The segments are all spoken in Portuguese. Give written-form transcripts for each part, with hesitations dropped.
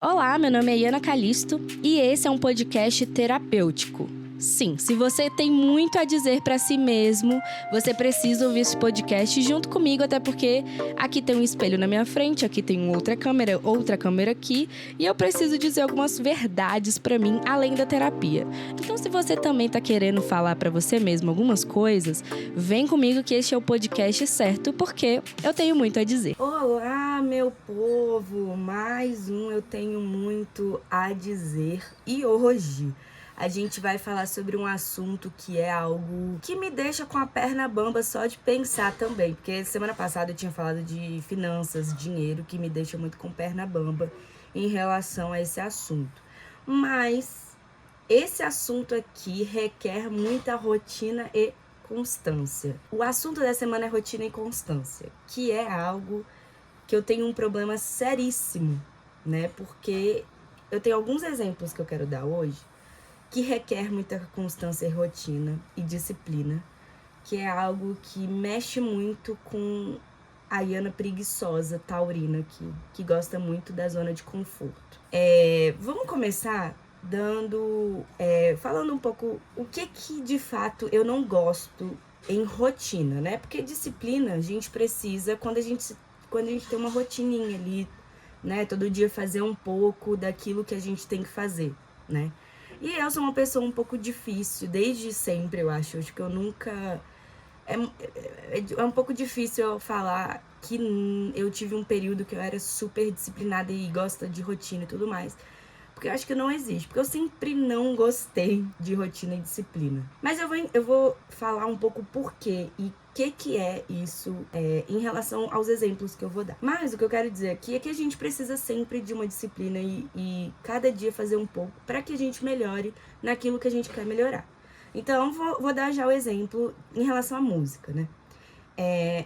Olá, meu nome é Iana Calisto e esse é um podcast terapêutico. Sim, se você tem muito a dizer para si mesmo, você precisa ouvir esse podcast junto comigo, até porque aqui tem um espelho na minha frente, aqui tem outra câmera aqui, e eu preciso dizer algumas verdades para mim além da terapia. Então, se você também tá querendo falar para você mesmo algumas coisas, vem comigo que este é o podcast certo, porque eu tenho muito a dizer. Olá, meu povo! Mais um Eu Tenho Muito a Dizer. E hoje a gente vai falar sobre um assunto que é algo que me deixa com a perna bamba só de pensar também. Porque semana passada eu tinha falado de finanças, dinheiro, que me deixa muito com perna bamba em relação a esse assunto. Mas esse assunto aqui requer muita rotina e constância. O assunto da semana é rotina e constância, que é algo que eu tenho um problema seríssimo, né? Porque eu tenho alguns exemplos que eu quero dar hoje que requer muita constância e rotina e disciplina, que é algo que mexe muito com a Iana preguiçosa, taurina, que gosta muito da zona de conforto. Vamos começar falando um pouco o que de fato eu não gosto em rotina, né? Porque disciplina a gente precisa quando a gente tem uma rotininha ali, né? Todo dia fazer um pouco daquilo que a gente tem que fazer, né? E eu sou uma pessoa um pouco difícil, desde sempre, eu acho. Acho que eu nunca... É um pouco difícil eu falar que eu tive um período que eu era super disciplinada e gosta de rotina e tudo mais. Porque eu acho que não existe. Porque eu sempre não gostei de rotina e disciplina. Mas eu vou falar um pouco por quê e o que é isso em relação aos exemplos que eu vou dar. Mas o que eu quero dizer aqui é que a gente precisa sempre de uma disciplina e cada dia fazer um pouco para que a gente melhore naquilo que a gente quer melhorar. Então, vou dar já o exemplo em relação à música, né?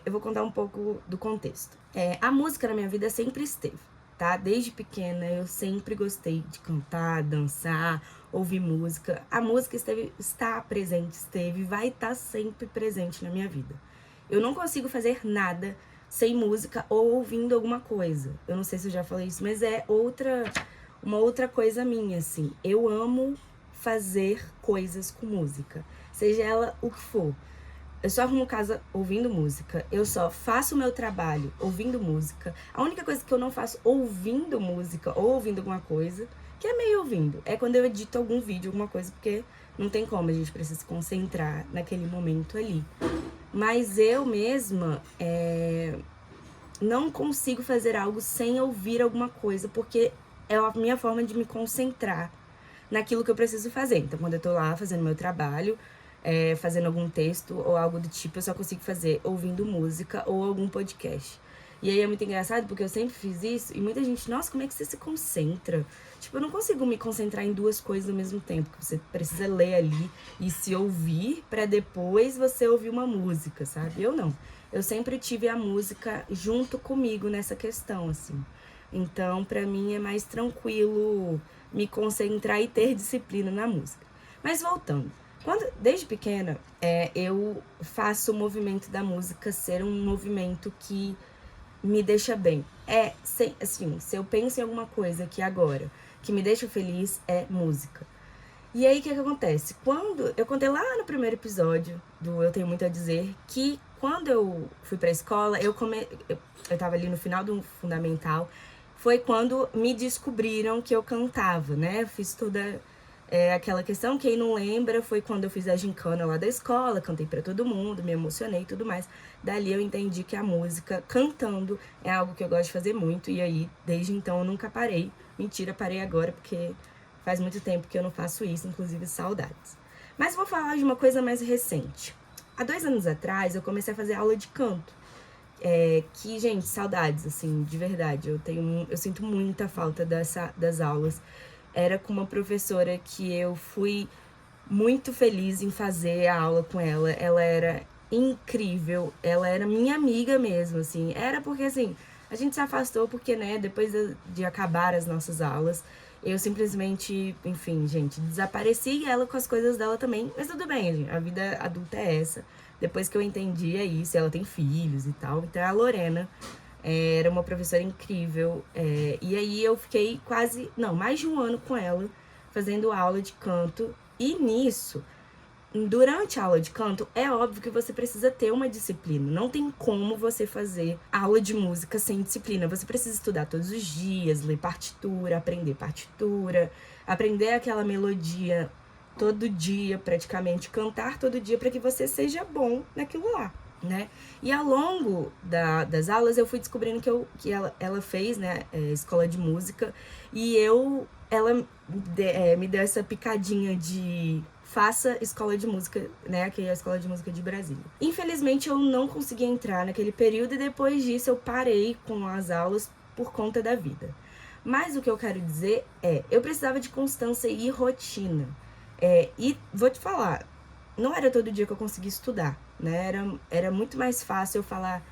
Eu vou contar um pouco do contexto. A música na minha vida sempre esteve, tá? Desde pequena eu sempre gostei de cantar, dançar, ouvir música. A música está presente, vai estar sempre presente na minha vida. Eu não consigo fazer nada sem música ou ouvindo alguma coisa. Eu não sei se eu já falei isso, mas é uma outra coisa minha, assim. Eu amo fazer coisas com música, seja ela o que for. Eu só arrumo casa ouvindo música. Eu só faço o meu trabalho ouvindo música. A única coisa que eu não faço ouvindo música ou ouvindo alguma coisa, que é meio ouvindo, é quando eu edito algum vídeo, alguma coisa, porque não tem como, a gente precisa se concentrar naquele momento ali. Mas eu mesma não consigo fazer algo sem ouvir alguma coisa, porque é a minha forma de me concentrar naquilo que eu preciso fazer. Então, quando eu tô lá fazendo meu trabalho, fazendo algum texto ou algo do tipo, eu só consigo fazer ouvindo música ou algum podcast. E aí é muito engraçado porque eu sempre fiz isso e muita gente, nossa, como é que você se concentra? Tipo, eu não consigo me concentrar em duas coisas ao mesmo tempo. Você precisa ler ali e se ouvir pra depois você ouvir uma música, sabe? Eu não. Eu sempre tive a música junto comigo nessa questão, assim. Então, pra mim é mais tranquilo me concentrar e ter disciplina na música. Mas voltando, desde pequena, eu faço o movimento da música ser um movimento que me deixa bem. Assim, se eu penso em alguma coisa que agora que me deixa feliz, é música. E aí, o que acontece? Quando eu contei lá no primeiro episódio do Eu Tenho Muito a Dizer, que quando eu fui pra escola, eu tava ali no final do fundamental, foi quando me descobriram que eu cantava, né? Eu fiz toda aquela questão, quem não lembra, foi quando eu fiz a gincana lá da escola, cantei pra todo mundo, me emocionei e tudo mais. Dali eu entendi que a música, cantando, é algo que eu gosto de fazer muito, e aí, desde então, eu nunca parei. Mentira, parei agora, porque faz muito tempo que eu não faço isso, inclusive saudades. Mas vou falar de uma coisa mais recente. Há 2 anos atrás, eu comecei a fazer aula de canto. Que, gente, saudades, assim, de verdade. Eu sinto muita falta das aulas. Era com uma professora que eu fui muito feliz em fazer a aula com ela. Ela era incrível, ela era minha amiga mesmo, assim. Era porque, assim, a gente se afastou porque, né, depois de acabar as nossas aulas, eu simplesmente, enfim, gente, desapareci e ela com as coisas dela também. Mas tudo bem, gente, a vida adulta é essa. Depois que eu entendi é isso, ela tem filhos e tal. Então é a Lorena, Era uma professora incrível. E aí eu fiquei mais de um ano com ela, fazendo aula de canto. E nisso, durante a aula de canto, é óbvio que você precisa ter uma disciplina. Não tem como você fazer aula de música sem disciplina. Você precisa estudar todos os dias, ler partitura, aprender aquela melodia todo dia, praticamente, cantar todo dia para que você seja bom naquilo lá, né? E ao longo das aulas eu fui descobrindo que ela fez, né, escola de música, e ela me deu essa picadinha de faça escola de música, né, que é a escola de música de Brasília. Infelizmente eu não consegui entrar naquele período e depois disso eu parei com as aulas por conta da vida. Mas o que eu quero dizer eu precisava de constância e rotina. E vou te falar, não era todo dia que eu conseguia estudar, né? Era muito mais fácil eu falar.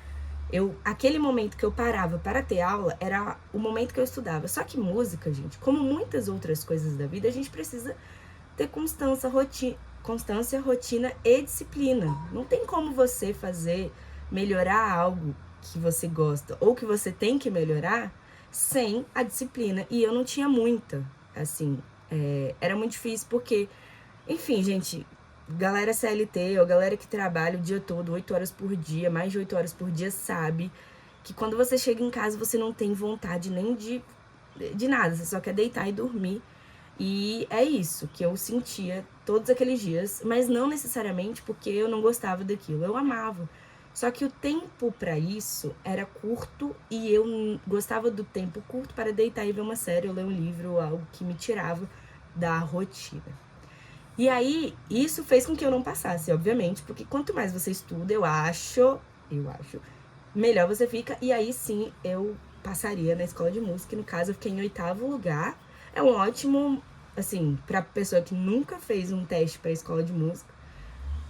Aquele momento que eu parava para ter aula era o momento que eu estudava. Só que música, gente, como muitas outras coisas da vida, a gente precisa ter constância, rotina e disciplina. Não tem como você melhorar algo que você gosta ou que você tem que melhorar sem a disciplina. E eu não tinha muita, assim, era muito difícil porque, enfim, gente, galera CLT ou galera que trabalha o dia todo, 8 horas por dia, mais de 8 horas por dia, sabe que quando você chega em casa você não tem vontade nem de nada, você só quer deitar e dormir. E é isso que eu sentia todos aqueles dias, mas não necessariamente porque eu não gostava daquilo, eu amava. Só que o tempo para isso era curto e eu gostava do tempo curto para deitar e ver uma série ou ler um livro, algo que me tirava da rotina. E aí, isso fez com que eu não passasse, obviamente, porque quanto mais você estuda, eu acho, melhor você fica. E aí sim, eu passaria na escola de música, e no caso eu fiquei em 8º lugar. É um ótimo, assim, pra pessoa que nunca fez um teste pra escola de música,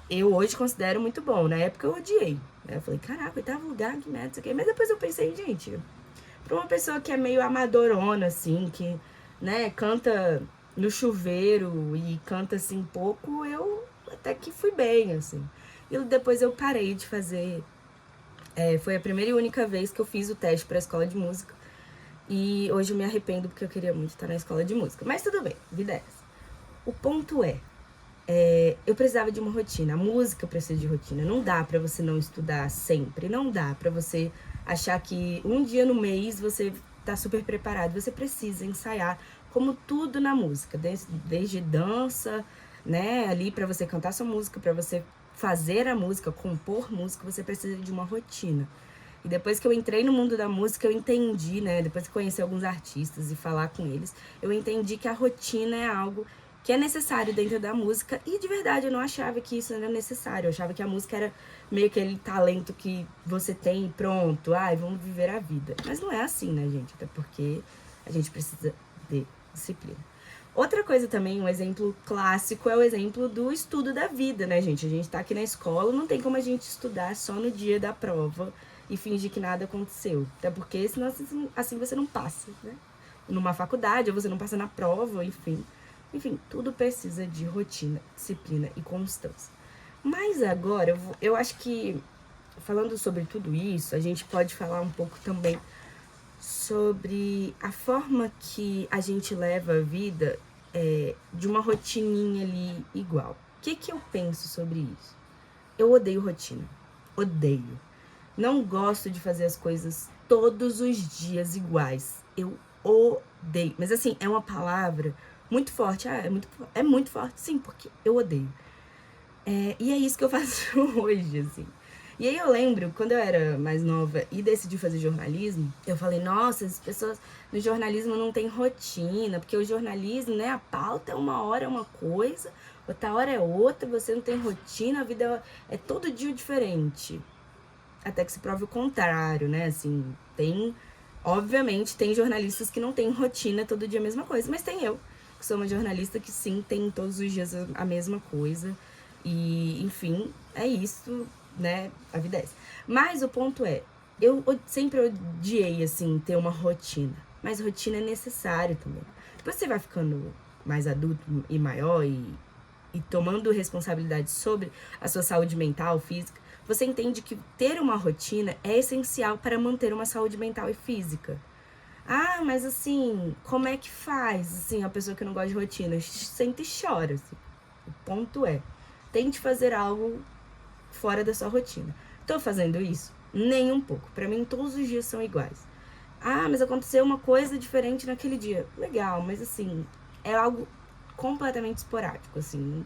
eu hoje considero muito bom. Na época eu odiei, né? Eu falei, caraca, 8º lugar, que merda, isso aqui. Mas depois eu pensei, gente, pra uma pessoa que é meio amadorona, assim, que, né, canta no chuveiro e canta, assim, pouco, eu até que fui bem, assim. E depois eu parei de fazer. Foi a primeira e única vez que eu fiz o teste pra escola de música. E hoje eu me arrependo porque eu queria muito estar na escola de música. Mas tudo bem, vida é essa. O ponto eu precisava de uma rotina. A música precisa de rotina. Não dá pra você não estudar sempre. Não dá pra você achar que um dia no mês você tá super preparado. Você precisa ensaiar, como tudo na música. Desde dança, né? Ali pra você cantar sua música, pra você fazer a música, compor música, você precisa de uma rotina. E depois que eu entrei no mundo da música, eu entendi, né? Depois que conheci alguns artistas e falar com eles, eu entendi que a rotina é algo que é necessário dentro da música. E de verdade, eu não achava que isso era necessário. Eu achava que a música era meio aquele talento que você tem e pronto. Ai, vamos viver a vida. Mas não é assim, né, gente? Até porque a gente precisa de disciplina. Outra coisa também, um exemplo clássico, é o exemplo do estudo da vida, né, gente? A gente tá aqui na escola, não tem como a gente estudar só no dia da prova e fingir que nada aconteceu. Até porque senão assim você não passa, né? Numa faculdade, ou você não passa na prova, enfim. Enfim, tudo precisa de rotina, disciplina e constância. Mas agora, eu acho que, falando sobre tudo isso, a gente pode falar um pouco também sobre a forma que a gente leva a vida de uma rotininha ali igual. O que eu penso sobre isso? Eu odeio rotina. Odeio. Não gosto de fazer as coisas todos os dias iguais. Eu odeio. Mas assim, é uma palavra muito forte. É muito forte, sim, porque eu odeio. E é isso que eu faço hoje, assim. E aí eu lembro, quando eu era mais nova e decidi fazer jornalismo, eu falei, nossa, as pessoas no jornalismo não tem rotina, porque o jornalismo, né, a pauta uma hora é uma coisa, outra hora é outra, você não tem rotina, a vida é todo dia diferente. Até que se prove o contrário, né, assim, obviamente, tem jornalistas que não têm rotina, todo dia a mesma coisa, mas tem eu, que sou uma jornalista que sim, tem todos os dias a mesma coisa, e, enfim, é isso, né, a vida é essa. Mas o ponto eu sempre odiei, assim, ter uma rotina, mas rotina é necessário também. Depois você vai ficando mais adulto e maior e tomando responsabilidade sobre a sua saúde mental, física, você entende que ter uma rotina é essencial para manter uma saúde mental e física. Ah, mas assim, como é que faz, assim, a pessoa que não gosta de rotina? Sente e chora, assim. O ponto é, tente fazer algo fora da sua rotina. Tô fazendo isso? Nem um pouco. Pra mim, todos os dias são iguais. Ah, mas aconteceu uma coisa diferente naquele dia. Legal, mas assim, é algo completamente esporádico, assim.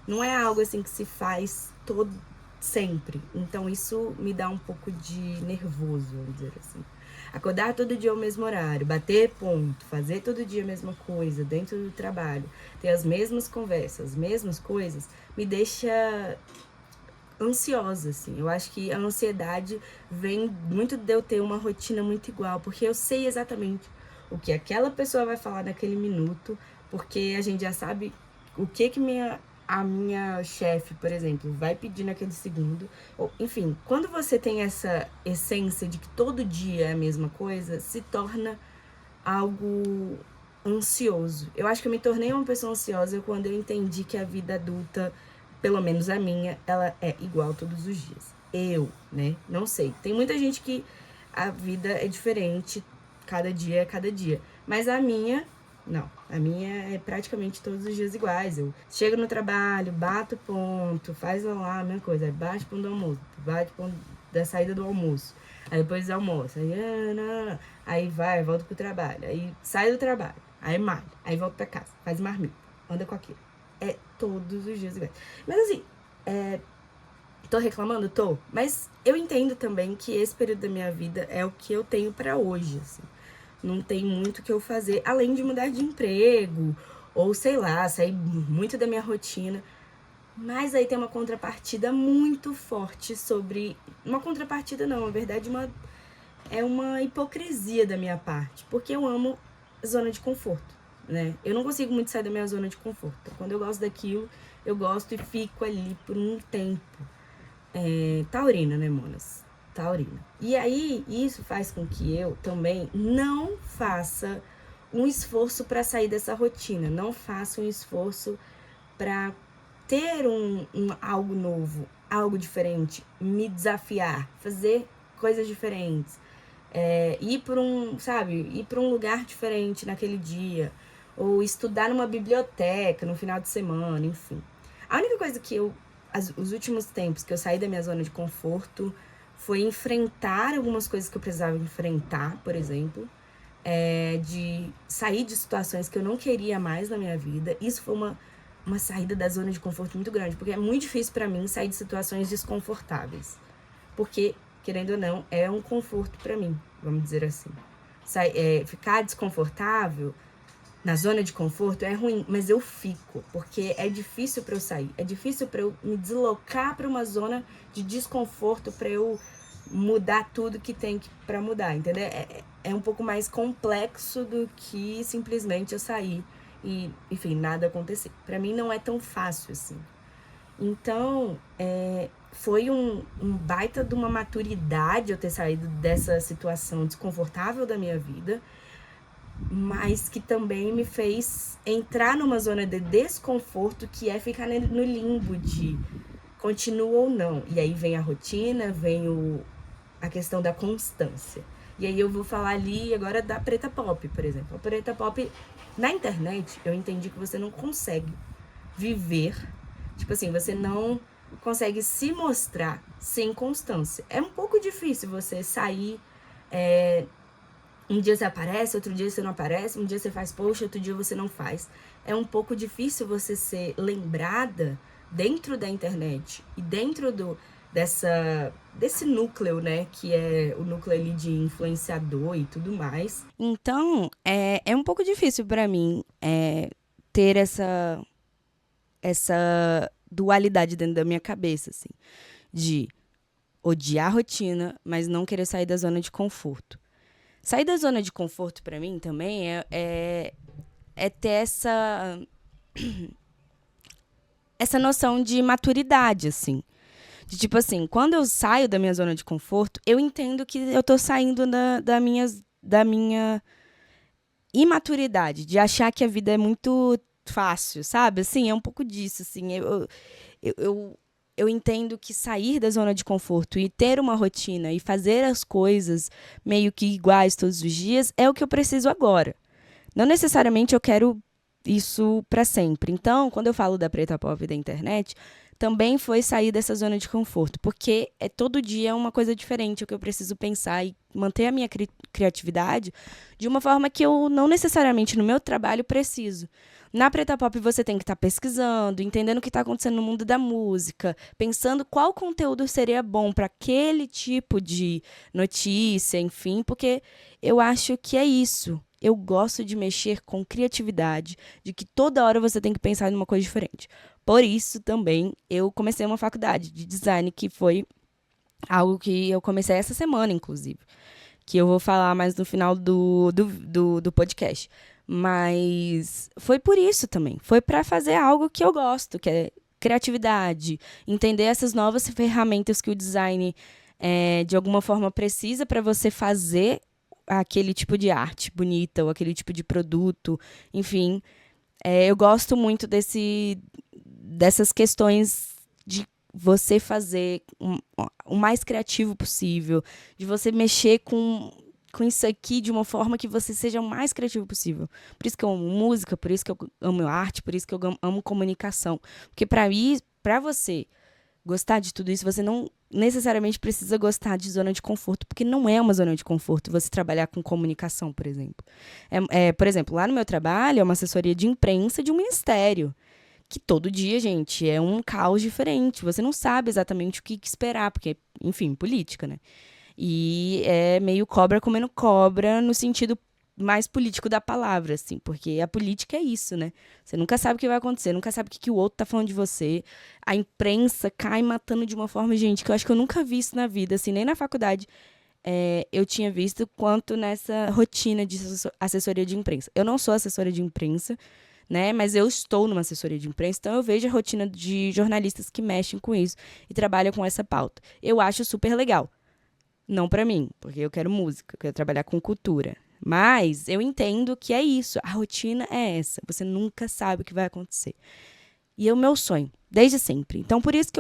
Não é algo assim que se faz todo sempre. Então isso me dá um pouco de nervoso, vamos dizer assim. Acordar todo dia ao mesmo horário, bater ponto, fazer todo dia a mesma coisa dentro do trabalho, ter as mesmas conversas, as mesmas coisas, me deixa ansiosa, assim. Eu acho que a ansiedade vem muito de eu ter uma rotina muito igual, porque eu sei exatamente o que aquela pessoa vai falar naquele minuto, porque a gente já sabe o que a minha chefe, por exemplo, vai pedir naquele segundo. Ou, enfim, quando você tem essa essência de que todo dia é a mesma coisa, se torna algo ansioso. Eu acho que eu me tornei uma pessoa ansiosa quando eu entendi que a vida adulta, pelo menos a minha, ela é igual todos os dias. Eu, né? Não sei. Tem muita gente que a vida é diferente, cada dia é cada dia. Mas a minha, não. A minha é praticamente todos os dias iguais. Eu chego no trabalho, bato ponto, faz lá a mesma coisa. Aí bate ponto do almoço, bate ponto da saída do almoço. Aí depois almoça. Aí vai, volta pro trabalho. Aí sai do trabalho. Aí malha. Aí volta pra casa. Faz marmita. Anda com aquilo. É todos os dias iguais. Mas assim, tô reclamando? Tô. Mas eu entendo também que esse período da minha vida é o que eu tenho pra hoje, assim. Não tem muito o que eu fazer, além de mudar de emprego, ou sei lá, sair muito da minha rotina. Mas aí tem uma contrapartida muito forte sobre... Uma contrapartida não, na verdade é uma hipocrisia da minha parte. Porque eu amo zona de conforto, né? Eu não consigo muito sair da minha zona de conforto. Quando eu gosto daquilo, eu gosto e fico ali por um tempo. Taurina, né, monas? Taurina. E aí, isso faz com que eu também não faça um esforço para sair dessa rotina. Não faça um esforço para ter algo novo, algo diferente, me desafiar, fazer coisas diferentes, ir para ir para um lugar diferente naquele dia, ou estudar numa biblioteca no final de semana, enfim. A única coisa que os últimos tempos que eu saí da minha zona de conforto foi enfrentar algumas coisas que eu precisava enfrentar, por exemplo, de sair de situações que eu não queria mais na minha vida. Isso foi uma saída da zona de conforto muito grande, porque é muito difícil para mim sair de situações desconfortáveis. Porque, querendo ou não, é um conforto para mim, vamos dizer assim. Ficar desconfortável na zona de conforto é ruim, mas eu fico, porque é difícil para eu sair, é difícil para eu me deslocar para uma zona de desconforto, para eu mudar tudo que tem para mudar, entendeu? É um pouco mais complexo do que simplesmente eu sair e, enfim, nada acontecer. Para mim não é tão fácil assim. Então, foi um baita de uma maturidade eu ter saído dessa situação desconfortável da minha vida, mas que também me fez entrar numa zona de desconforto, que é ficar no limbo de continua ou não. E aí vem a rotina, vem a questão da constância. E aí eu vou falar ali agora da Preta Pop, por exemplo. A Preta Pop, na internet, eu entendi que você não consegue viver, tipo assim, você não consegue se mostrar sem constância. É um pouco difícil você sair, um dia você aparece, outro dia você não aparece, um dia você faz post, outro dia você não faz. É um pouco difícil você ser lembrada dentro da internet e dentro desse núcleo, né, que é o núcleo ali de influenciador e tudo mais. Então, é um pouco difícil para mim ter essa dualidade dentro da minha cabeça, assim, de odiar a rotina, mas não querer sair da zona de conforto. Sair da zona de conforto para mim também é ter essa noção de maturidade, assim. De tipo assim, quando eu saio da minha zona de conforto, eu entendo que eu tô saindo da minha imaturidade, de achar que a vida é muito fácil, sabe? Assim, é um pouco disso, assim. eu entendo que sair da zona de conforto e ter uma rotina e fazer as coisas meio que iguais todos os dias é o que eu preciso agora. Não necessariamente eu quero isso para sempre. Então, quando eu falo da Preta Pop da internet, também foi sair dessa zona de conforto, porque todo dia é uma coisa diferente, é o que eu preciso pensar e manter a minha criatividade de uma forma que eu não necessariamente no meu trabalho preciso. Na Preta Pop você tem que estar pesquisando, entendendo o que está acontecendo no mundo da música, pensando qual conteúdo seria bom para aquele tipo de notícia, enfim, porque eu acho que é isso. Eu gosto de mexer com criatividade, de que toda hora você tem que pensar em uma coisa diferente. Por isso, também, eu comecei uma faculdade de design, que foi algo que eu comecei essa semana, inclusive. Que eu vou falar mais no final do podcast. Mas foi por isso também. Foi para fazer algo que eu gosto, que é criatividade. Entender essas novas ferramentas que o design, de alguma forma, precisa para você fazer aquele tipo de arte bonita ou aquele tipo de produto. Enfim, eu gosto muito dessas questões de você fazer o mais criativo possível, de você mexer com isso aqui de uma forma que você seja o mais criativo possível. Por isso que eu amo música, por isso que eu amo arte, por isso que eu amo comunicação. Porque para você gostar de tudo isso, você não necessariamente precisa gostar de zona de conforto, porque não é uma zona de conforto você trabalhar com comunicação, por exemplo. Por exemplo, lá no meu trabalho, é uma assessoria de imprensa de um ministério, que todo dia, gente, é um caos diferente. Você não sabe exatamente o que esperar, porque, enfim, política, né? E é meio cobra comendo cobra no sentido mais político da palavra, assim, porque a política é isso, né? Você nunca sabe o que vai acontecer, nunca sabe o que o outro tá falando de você. A imprensa cai matando de uma forma, gente, que eu acho que eu nunca vi isso na vida, assim, nem na faculdade eu tinha visto, quanto nessa rotina de assessoria de imprensa. Eu não sou assessora de imprensa, né? Mas eu estou numa assessoria de imprensa, então eu vejo a rotina de jornalistas que mexem com isso e trabalham com essa pauta. Eu acho super legal. Não para mim, porque eu quero música, eu quero trabalhar com cultura. Mas eu entendo que é isso, a rotina é essa. Você nunca sabe o que vai acontecer. E é o meu sonho, desde sempre. Então, por isso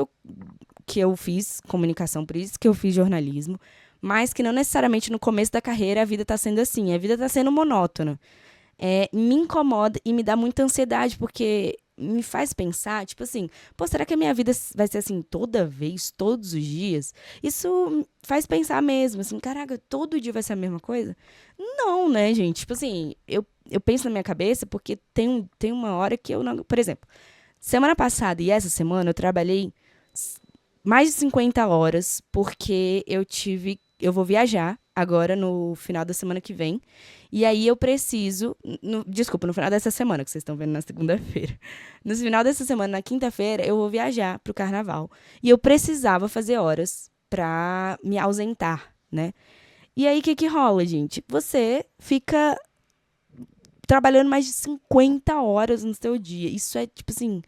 que eu fiz comunicação, por isso que eu fiz jornalismo, mas que não necessariamente no começo da carreira a vida está sendo assim. A vida está sendo monótona. Me incomoda e me dá muita ansiedade, porque me faz pensar, tipo assim, pô, será que a minha vida vai ser assim toda vez, todos os dias? Isso faz pensar mesmo, assim, caraca, todo dia vai ser a mesma coisa? Não, né, gente? Tipo assim, eu penso na minha cabeça porque tem uma hora que eu não... Por exemplo, semana passada e essa semana eu trabalhei mais de 50 horas porque eu vou viajar agora no final da semana que vem. E aí eu preciso... no final dessa semana, que vocês estão vendo na segunda-feira. No final dessa semana, na quinta-feira, eu vou viajar pro carnaval. E eu precisava fazer horas pra me ausentar, né? E aí, o que rola, gente? Você fica trabalhando mais de 50 horas no seu dia. Isso é, tipo assim,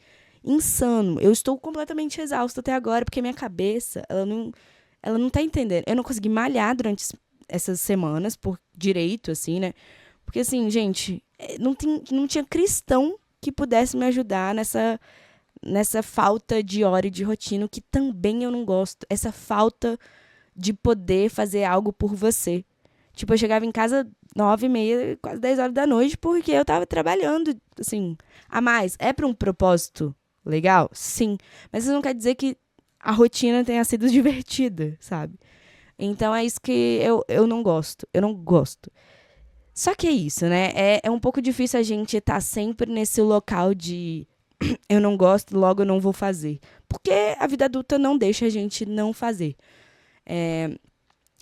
insano. Eu estou completamente exausta até agora, porque minha cabeça, ela não tá entendendo. Eu não consegui malhar durante essas semanas por direito, assim, né? Porque, assim, gente, não tinha cristão que pudesse me ajudar nessa falta de hora e de rotina, que também eu não gosto. Essa falta de poder fazer algo por você. Tipo, eu chegava em casa 9h30, quase 10 horas da noite, porque eu tava trabalhando, assim, a mais. É para um propósito legal? Sim. Mas isso não quer dizer que a rotina tenha sido divertida, sabe? Então é isso que eu não gosto. Eu não gosto. Só que é isso, né? É um pouco difícil a gente estar sempre nesse local de eu não gosto, logo eu não vou fazer. Porque a vida adulta não deixa a gente não fazer.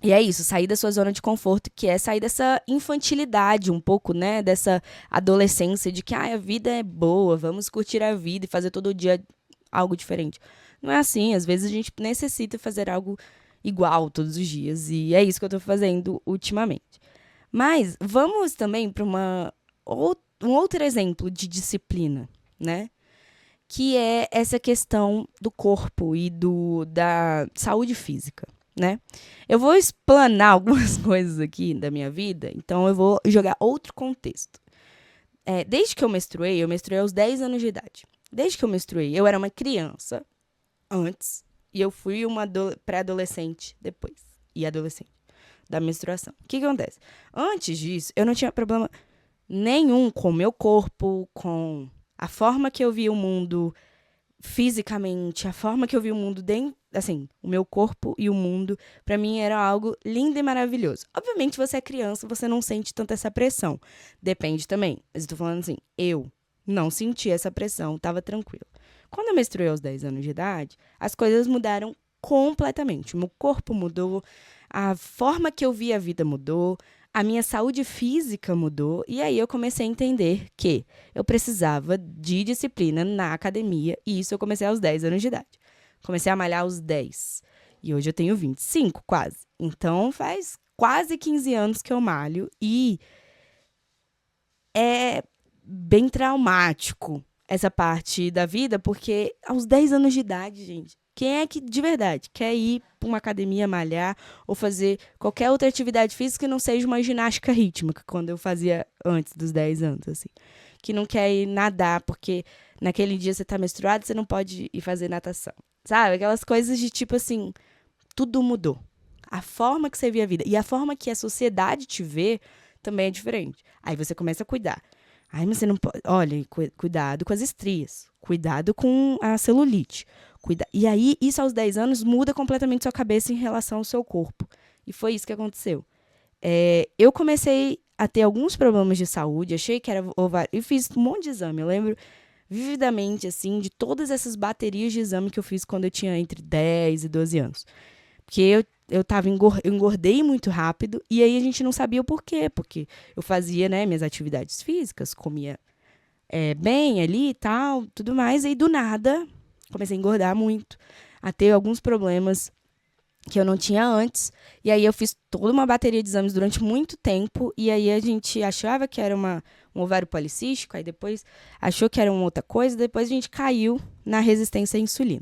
E é isso, sair da sua zona de conforto, que é sair dessa infantilidade um pouco, né? Dessa adolescência de que a vida é boa, vamos curtir a vida e fazer todo dia algo diferente. Não é assim, às vezes a gente necessita fazer algo igual todos os dias. E é isso que eu tô fazendo ultimamente. Mas vamos também para um outro exemplo de disciplina, né? Que é essa questão do corpo e da saúde física, né? Eu vou explanar algumas coisas aqui da minha vida, então eu vou jogar outro contexto. Desde que eu menstruei aos 10 anos de idade. Desde que eu menstruei, eu era uma criança antes e eu fui uma pré-adolescente depois. E adolescente da menstruação. O que acontece? Antes disso, eu não tinha problema nenhum com o meu corpo, com a forma que eu via o mundo fisicamente, a forma que eu via o mundo dentro, assim, o meu corpo e o mundo, pra mim era algo lindo e maravilhoso. Obviamente, você é criança, você não sente tanto essa pressão. Depende também. Mas eu tô falando assim, eu não senti essa pressão, tava tranquilo. Quando eu menstruei aos 10 anos de idade, as coisas mudaram completamente. O meu corpo mudou, a forma que eu via a vida mudou, a minha saúde física mudou, e aí eu comecei a entender que eu precisava de disciplina na academia, e isso eu comecei aos 10 anos de idade. Comecei a malhar aos 10, e hoje eu tenho 25, quase. Então faz quase 15 anos que eu malho, e é bem traumático essa parte da vida, porque aos 10 anos de idade, gente, quem é que de verdade quer ir para uma academia malhar ou fazer qualquer outra atividade física que não seja uma ginástica rítmica, quando eu fazia antes dos 10 anos, assim. Que não quer ir nadar porque naquele dia você tá menstruado, você não pode ir fazer natação. Sabe? Aquelas coisas de tipo assim, tudo mudou. A forma que você vê a vida e a forma que a sociedade te vê também é diferente. Aí você começa a cuidar. Aí você não pode. Olha, cuidado com as estrias. Cuidado com a celulite. E aí, isso aos 10 anos muda completamente sua cabeça em relação ao seu corpo. E foi isso que aconteceu. Eu comecei a ter alguns problemas de saúde, achei que era ovário. E fiz um monte de exame. Eu lembro vividamente, assim, de todas essas baterias de exame que eu fiz quando eu tinha entre 10 e 12 anos. Porque eu engordei muito rápido, e aí a gente não sabia o porquê, porque eu fazia, né, minhas atividades físicas, comia bem ali e tal, tudo mais, e do nada comecei a engordar muito, a ter alguns problemas que eu não tinha antes, e aí eu fiz toda uma bateria de exames durante muito tempo, e aí a gente achava que era um ovário policístico, aí depois achou que era uma outra coisa, depois a gente caiu na resistência à insulina.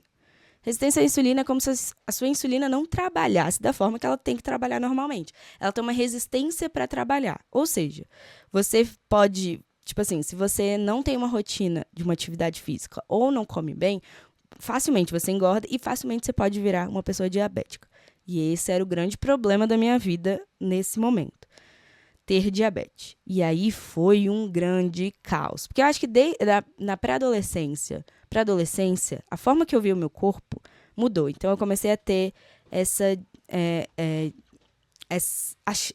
Resistência à insulina é como se a sua insulina não trabalhasse da forma que ela tem que trabalhar normalmente. Ela tem uma resistência para trabalhar. Ou seja, você pode, tipo assim, se você não tem uma rotina de uma atividade física ou não come bem, facilmente você engorda e facilmente você pode virar uma pessoa diabética. E esse era o grande problema da minha vida nesse momento. Ter diabetes. E aí foi um grande caos. Porque eu acho que na pré-adolescência, a forma que eu via o meu corpo mudou. Então eu comecei a ter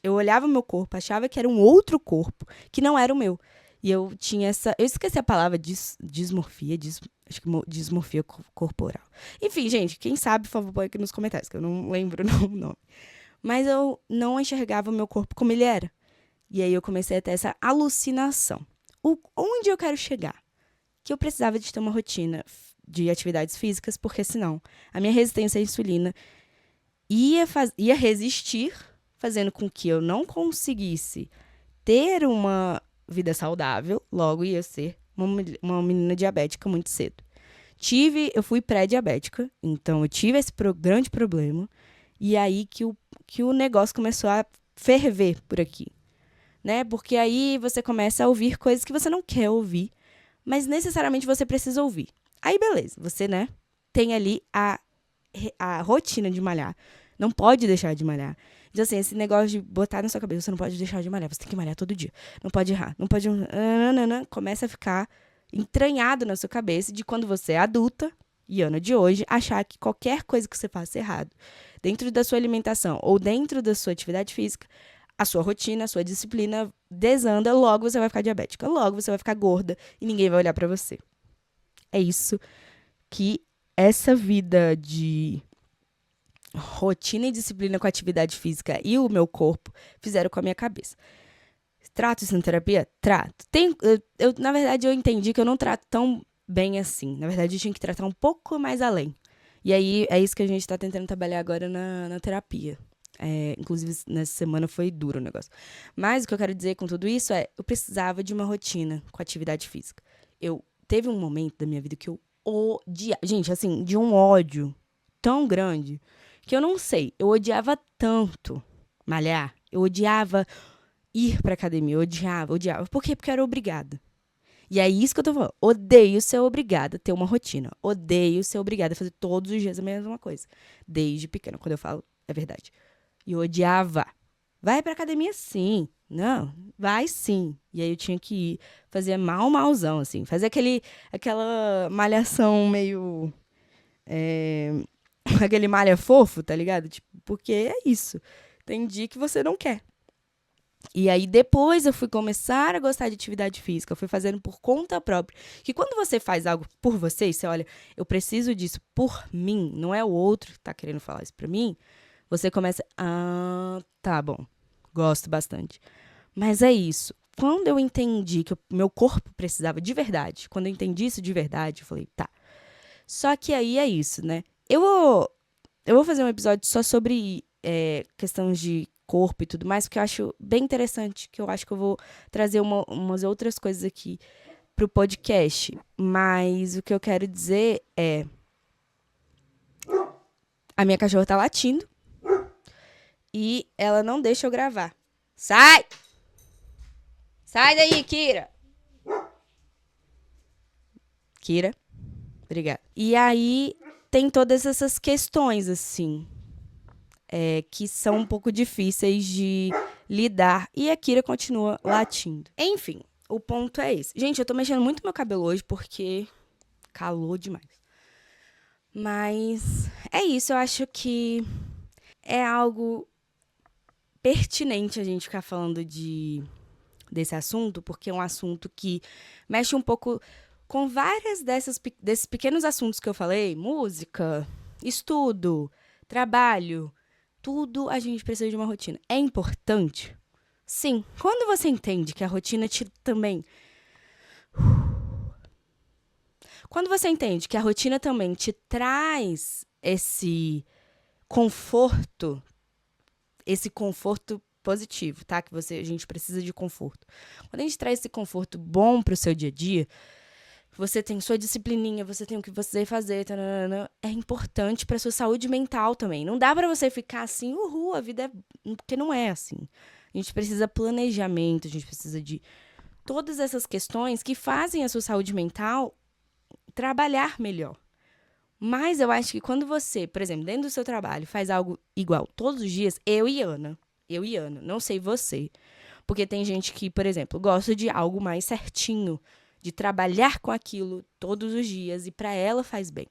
eu olhava o meu corpo, achava que era um outro corpo, que não era o meu. E eu tinha eu esqueci a palavra dismorfia, acho que dismorfia corporal. Enfim, gente, quem sabe, por favor, põe aqui nos comentários, que eu não lembro o nome. Mas eu não enxergava o meu corpo como ele era. E aí eu comecei a ter essa alucinação. Onde eu quero chegar? Que eu precisava de ter uma rotina de atividades físicas, porque senão a minha resistência à insulina ia resistir, fazendo com que eu não conseguisse ter uma vida saudável, logo ia ser uma menina diabética muito cedo. Eu fui pré-diabética, então eu tive esse grande problema, e aí que o negócio começou a ferver por aqui. Né? Porque aí você começa a ouvir coisas que você não quer ouvir, mas necessariamente você precisa ouvir. Aí, beleza, você, né, tem ali a rotina de malhar. Não pode deixar de malhar. Então, assim, esse negócio de botar na sua cabeça, você não pode deixar de malhar, você tem que malhar todo dia. Não pode errar, não pode... Começa a ficar entranhado na sua cabeça de quando você é adulta, e ano de hoje, achar que qualquer coisa que você faça errado, dentro da sua alimentação ou dentro da sua atividade física, a sua rotina, a sua disciplina desanda, logo você vai ficar diabética, logo você vai ficar gorda e ninguém vai olhar pra você. É isso que essa vida de rotina e disciplina com a atividade física e o meu corpo fizeram com a minha cabeça. Trato isso na terapia? Trato. Na verdade, eu entendi que eu não trato tão bem assim. Na verdade, eu tinha que tratar um pouco mais além. E aí, é isso que a gente tá tentando trabalhar agora na terapia. Inclusive, nessa semana foi duro o negócio. Mas o que eu quero dizer com tudo isso eu precisava de uma rotina com atividade física. Teve um momento da minha vida que eu odiava. Gente, assim, de um ódio tão grande que eu não sei. Eu odiava tanto malhar. Eu odiava ir pra academia. Eu odiava. Por quê? Porque eu era obrigada. E é isso que eu tô falando. Odeio ser obrigada a ter uma rotina. Odeio ser obrigada a fazer todos os dias a mesma coisa. Desde pequena, quando eu falo, é verdade. E eu odiava. Vai pra academia sim. Não, vai sim. E aí eu tinha que ir. Fazia malzão, assim. Fazer aquela malhação meio... aquele malha fofo, tá ligado? Tipo, porque é isso. Tem dia que você não quer. E aí depois eu fui começar a gostar de atividade física. Eu fui fazendo por conta própria. Que quando você faz algo por você, e você olha, eu preciso disso por mim, não é o outro que tá querendo falar isso pra mim, você começa, tá bom, gosto bastante. Mas é isso. Quando eu entendi que o meu corpo precisava de verdade, quando eu entendi isso de verdade, eu falei, tá. Só que aí é isso, né? Eu vou fazer um episódio só sobre questões de corpo e tudo mais, porque eu acho bem interessante, que eu acho que eu vou trazer umas outras coisas aqui pro podcast. Mas o que eu quero dizer é... A minha cachorra tá latindo e ela não deixa eu gravar. Sai! Sai daí, Kira! Kira, obrigada. E aí tem todas essas questões, assim, que são um pouco difíceis de lidar. E a Kira continua latindo. Enfim, o ponto é esse. Gente, eu tô mexendo muito no meu cabelo hoje porque calor demais. Mas é isso, eu acho que é algo pertinente a gente ficar falando desse assunto, porque é um assunto que mexe um pouco com várias desses pequenos assuntos que eu falei, música, estudo, trabalho, tudo a gente precisa de uma rotina. É importante? Sim. Quando você entende que a rotina também... Quando você entende que a rotina também te traz esse conforto positivo, tá? Que a gente precisa de conforto. Quando a gente traz esse conforto bom pro seu dia a dia, você tem sua disciplininha, você tem o que você fazer, taranana, é importante pra sua saúde mental também. Não dá pra você ficar assim, a vida é... Porque não é assim. A gente precisa de planejamento, a gente precisa de todas essas questões que fazem a sua saúde mental trabalhar melhor. Mas eu acho que quando você, por exemplo, dentro do seu trabalho, faz algo igual todos os dias, eu e Ana, não sei você. Porque tem gente que, por exemplo, gosta de algo mais certinho, de trabalhar com aquilo todos os dias e pra ela faz bem.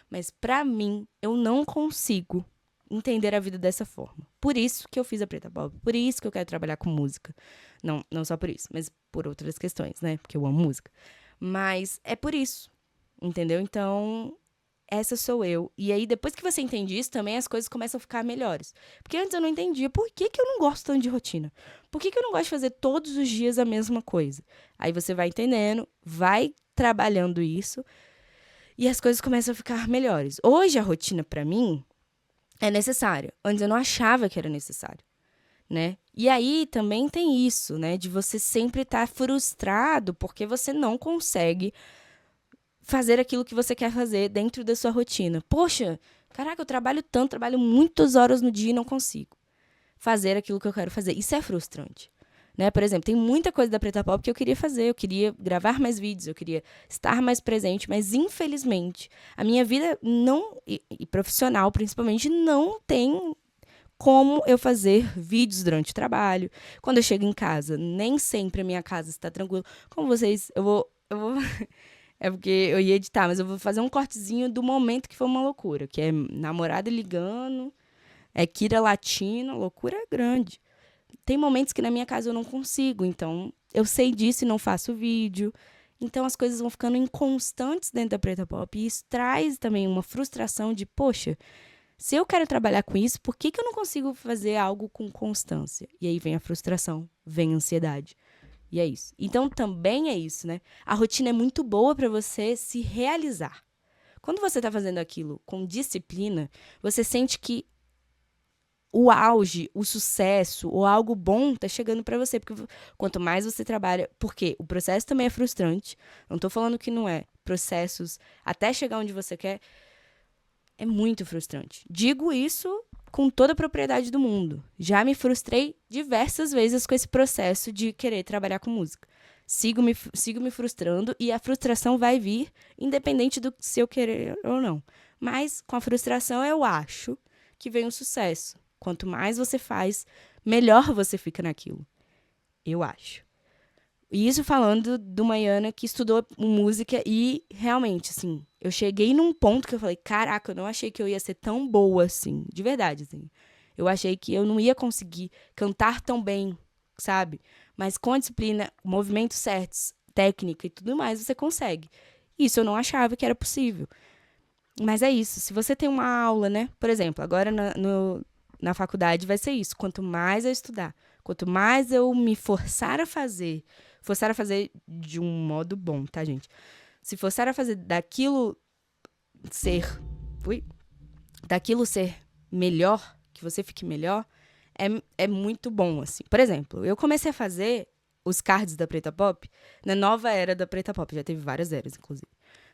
Mas pra mim, eu não consigo entender a vida dessa forma. Por isso que eu fiz a Preta Pop, por isso que eu quero trabalhar com música. Não só por isso, mas por outras questões, né? Porque eu amo música. Mas é por isso, entendeu? Então, essa sou eu. E aí, depois que você entende isso, também as coisas começam a ficar melhores. Porque antes eu não entendia por que eu não gosto tanto de rotina. Por que eu não gosto de fazer todos os dias a mesma coisa? Aí você vai entendendo, vai trabalhando isso e as coisas começam a ficar melhores. Hoje a rotina, pra mim, é necessária. Antes eu não achava que era necessário, né? E aí também tem isso, né? De você sempre estar frustrado porque você não consegue fazer aquilo que você quer fazer dentro da sua rotina. Poxa, caraca, eu trabalho tanto, trabalho muitas horas no dia e não consigo fazer aquilo que eu quero fazer. Isso é frustrante, né? Por exemplo, tem muita coisa da Preta Pop que eu queria fazer. Eu queria gravar mais vídeos, eu queria estar mais presente, mas infelizmente a minha vida não, e profissional principalmente, não tem como eu fazer vídeos durante o trabalho. Quando eu chego em casa, nem sempre a minha casa está tranquila. Como vocês, eu vou é porque eu ia editar, mas eu vou fazer um cortezinho do momento que foi uma loucura, que é namorada ligando, é Kira latindo, loucura grande. Tem momentos que na minha casa eu não consigo, então eu sei disso e não faço vídeo. Então as coisas vão ficando inconstantes dentro da Preta Pop e isso traz também uma frustração de, poxa, se eu quero trabalhar com isso, por que eu não consigo fazer algo com constância? E aí vem a frustração, vem a ansiedade. E é isso. Então, também é isso, né? A rotina é muito boa para você se realizar. Quando você tá fazendo aquilo com disciplina, você sente que o auge, o sucesso ou algo bom tá chegando para você. Porque quanto mais você trabalha... Porque o processo também é frustrante. Não tô falando que não é. Processos até chegar onde você quer é muito frustrante. Digo isso com toda a propriedade do mundo. Já me frustrei diversas vezes com esse processo de querer trabalhar com música. sigo me frustrando e a frustração vai vir independente do se eu querer ou não. Mas com a frustração eu acho que vem o sucesso. Quanto mais você faz, melhor você fica naquilo. Eu acho. E isso falando de uma Yana que estudou música e realmente, assim, eu cheguei num ponto que eu falei, caraca, eu não achei que eu ia ser tão boa assim, de verdade, assim. Eu achei que eu não ia conseguir cantar tão bem, sabe? Mas com a disciplina, movimentos certos, técnica e tudo mais, você consegue. Isso eu não achava que era possível. Mas é isso, se você tem uma aula, né? Por exemplo, agora na faculdade vai ser isso. Quanto mais eu estudar, quanto mais eu me forçar a fazer de um modo bom, tá, gente? Se forçar a fazer ser, daquilo ser melhor, que você fique melhor, é muito bom, assim. Por exemplo, eu comecei a fazer os cards da Preta Pop na nova era da Preta Pop. Já teve várias eras, inclusive.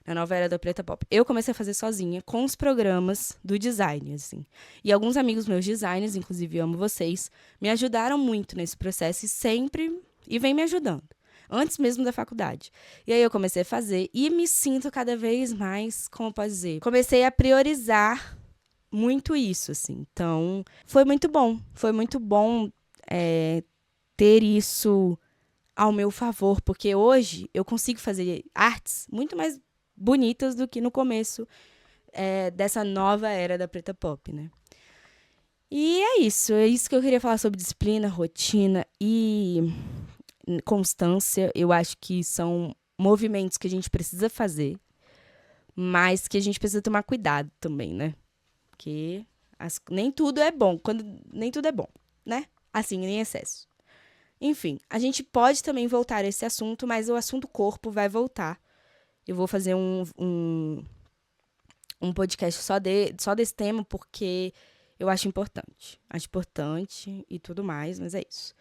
Na nova era da Preta Pop. Eu comecei a fazer sozinha, com os programas do design, assim. E alguns amigos meus designers, inclusive amo vocês, me ajudaram muito nesse processo e vem me ajudando. Antes mesmo da faculdade. E aí eu comecei a fazer e me sinto cada vez mais, como posso dizer, comecei a priorizar muito isso, assim. Então, foi muito bom. Foi muito bom ter isso ao meu favor, porque hoje eu consigo fazer artes muito mais bonitas do que no começo dessa nova era da Preta Pop, né? E é isso que eu queria falar sobre disciplina, rotina e constância. Eu acho que são movimentos que a gente precisa fazer, mas que a gente precisa tomar cuidado também, né? Porque nem tudo é bom, nem tudo é bom, né? Assim, em excesso. Enfim, a gente pode também voltar a esse assunto, mas o assunto corpo vai voltar. Eu vou fazer um podcast só desse tema, porque eu acho importante. Acho importante e tudo mais, mas é isso.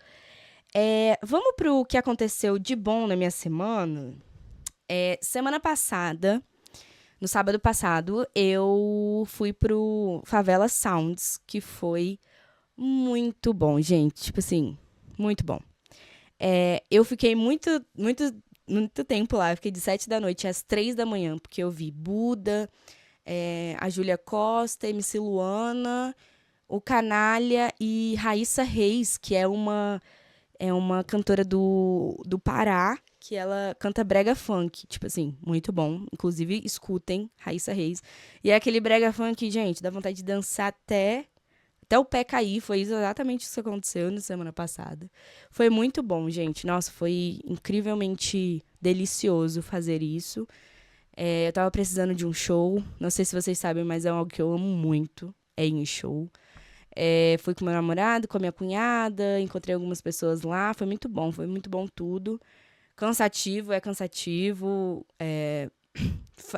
Vamos pro que aconteceu de bom na minha semana. Semana passada, no sábado passado, eu fui pro Favela Sounds, que foi muito bom, gente. Tipo assim, muito bom. Eu fiquei muito tempo lá. Eu fiquei de 7 da noite às 3 da manhã, porque eu vi Buda, a Júlia Costa, MC Luana, o Canalha e Raíssa Reis, que é uma cantora do Pará, que ela canta brega funk. Tipo assim, muito bom. Inclusive, escutem Raíssa Reis. E é aquele brega funk, gente, dá vontade de dançar até o pé cair. Foi exatamente isso que aconteceu na semana passada. Foi muito bom, gente. Nossa, foi incrivelmente delicioso fazer isso. Eu tava precisando de um show. Não sei se vocês sabem, mas é algo que eu amo muito. É ir em show. Fui com meu namorado, com a minha cunhada. Encontrei algumas pessoas lá. Foi muito bom tudo. Cansativo.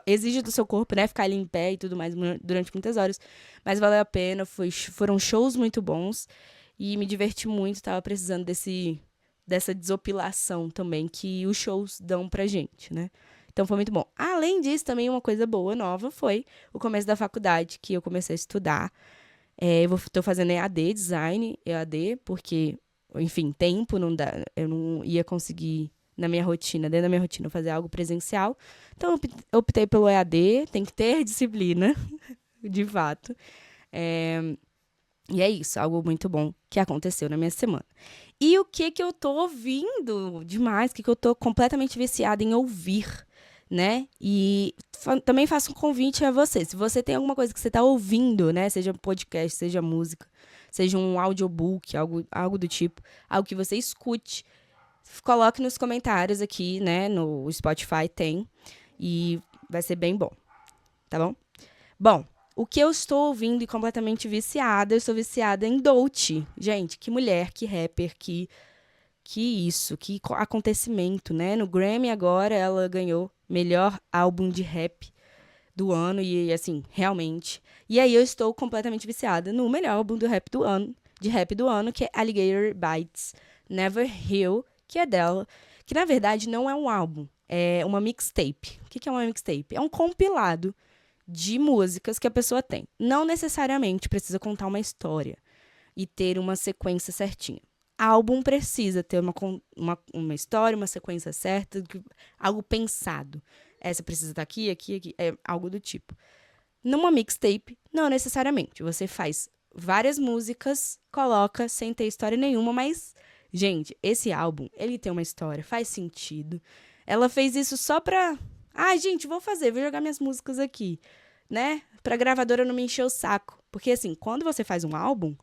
Exige do seu corpo, né? Ficar ali em pé e tudo mais durante muitas horas. Mas valeu a pena. Foram shows muito bons. E me diverti muito. Tava precisando dessa desopilação também que os shows dão pra gente, né? Então foi muito bom. Além disso, também uma coisa boa, nova, foi o começo da faculdade, que eu comecei a estudar. Tô fazendo EAD, porque, enfim, tempo não dá. Eu não ia conseguir dentro da minha rotina, fazer algo presencial. Então, eu optei pelo EAD, tem que ter disciplina, de fato. E é isso, algo muito bom que aconteceu na minha semana. E o que eu tô ouvindo demais, o que eu tô completamente viciada em ouvir, né? E também faço um convite a você. Se você tem alguma coisa que você tá ouvindo, né? Seja um podcast, seja música, seja um audiobook, algo do tipo, algo que você escute, coloque nos comentários aqui, né? No Spotify tem. E vai ser bem bom. Tá bom? Bom, o que eu estou ouvindo e completamente viciada, eu estou viciada em Dolce. Gente, que mulher, que rapper, que acontecimento, né? No Grammy agora ela ganhou melhor álbum de rap do ano e, assim, realmente. E aí eu estou completamente viciada no melhor álbum de rap do ano, que é Alligator Bites Never Heal, que é dela, que na verdade não é um álbum, é uma mixtape. O que é uma mixtape? É um compilado de músicas que a pessoa tem. Não necessariamente precisa contar uma história e ter uma sequência certinha. álbum precisa ter uma história, uma sequência certa, algo pensado. Essa precisa estar aqui, aqui, aqui, é algo do tipo. Numa mixtape, não necessariamente. Você faz várias músicas, coloca sem ter história nenhuma, mas, gente, esse álbum, ele tem uma história, faz sentido. Ela fez isso só pra... gente, vou jogar minhas músicas aqui, né? Pra gravadora não me encher o saco. Porque, assim, quando você faz um álbum,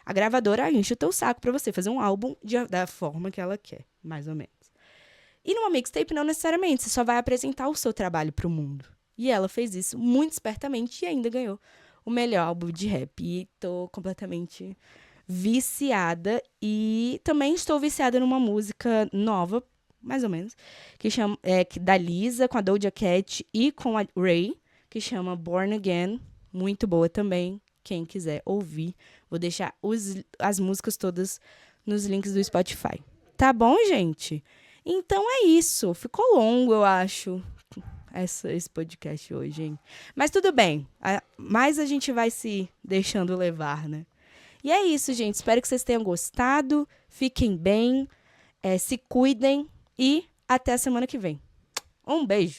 a gravadora enche o teu saco pra você fazer um álbum da forma que ela quer, mais ou menos. E numa mixtape, não necessariamente. Você só vai apresentar o seu trabalho pro mundo. E ela fez isso muito espertamente e ainda ganhou o melhor álbum de rap. E tô completamente viciada. E também estou viciada numa música nova, mais ou menos, da Lisa, com a Doja Cat e com a Ray, que chama Born Again. Muito boa também. Quem quiser ouvir, vou deixar as músicas todas nos links do Spotify. Tá bom, gente? Então é isso. Ficou longo, eu acho, esse podcast hoje, hein? Mas tudo bem. Mas a gente vai se deixando levar, né? E é isso, gente. Espero que vocês tenham gostado. Fiquem bem, se cuidem e até a semana que vem. Um beijo!